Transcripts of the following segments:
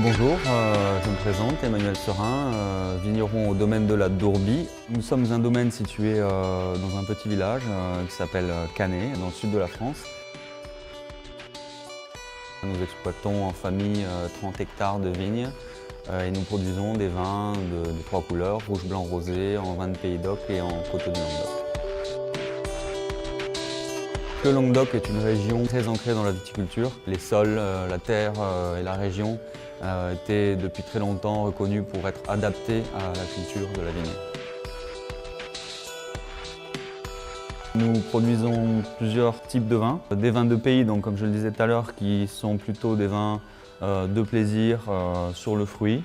Bonjour, je me présente, Emmanuel Serin, vigneron au domaine de la Dourbie. Nous sommes un domaine situé dans un petit village qui s'appelle Canet, dans le sud de la France. Nous exploitons en famille 30 hectares de vignes et nous produisons des vins de trois couleurs, rouge, blanc, rosé, en vin de Pays d'Oc et en coteaux de Languedoc. Le Languedoc est une région très ancrée dans la viticulture. Les sols, la terre et la région étaient depuis très longtemps reconnus pour être adaptés à la culture de la vigne. Nous produisons plusieurs types de vins. Des vins de pays, donc comme je le disais tout à l'heure, qui sont plutôt des vins de plaisir sur le fruit,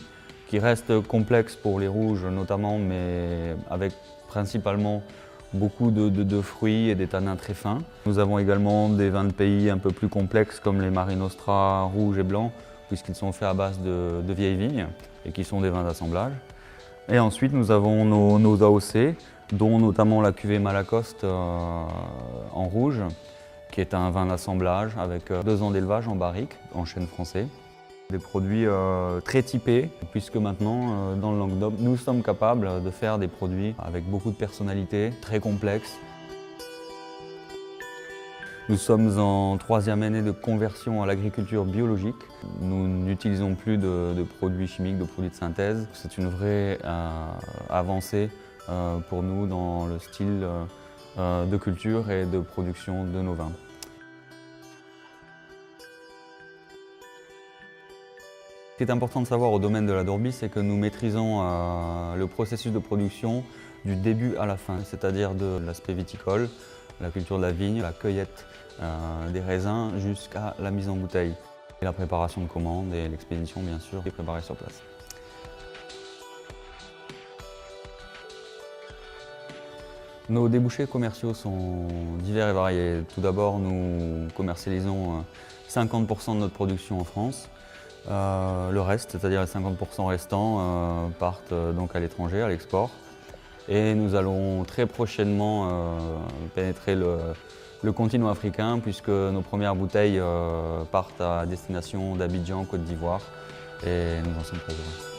qui restent complexes pour les rouges notamment, mais avec principalement beaucoup de fruits et des tanins très fins. Nous avons également des vins de pays un peu plus complexes comme les Mari Nostra rouges et blancs, puisqu'ils sont faits à base de vieilles vignes et qui sont des vins d'assemblage. Et ensuite nous avons nos AOC, dont notamment la cuvée Malacoste en rouge, qui est un vin d'assemblage avec 2 ans d'élevage en barrique, en chêne français. Des produits très typés, puisque maintenant, dans le Languedoc, nous sommes capables de faire des produits avec beaucoup de personnalité, très complexes. Nous sommes en 3e année de conversion à l'agriculture biologique. Nous n'utilisons plus de produits chimiques, de produits de synthèse. C'est une vraie avancée pour nous dans le style de culture et de production de nos vins. Ce qui est important de savoir au domaine de la Dourbie, c'est que nous maîtrisons le processus de production du début à la fin, c'est-à-dire de l'aspect viticole, la culture de la vigne, la cueillette des raisins jusqu'à la mise en bouteille. Et la préparation de commandes et l'expédition, bien sûr, est préparée sur place. Nos débouchés commerciaux sont divers et variés. Tout d'abord, nous commercialisons 50% de notre production en France. Le reste, c'est-à-dire les 50% restants, partent donc à l'étranger, à l'export. Et nous allons très prochainement pénétrer le continent africain, puisque nos premières bouteilles partent à destination d'Abidjan, Côte d'Ivoire, et nous en sommes très heureux.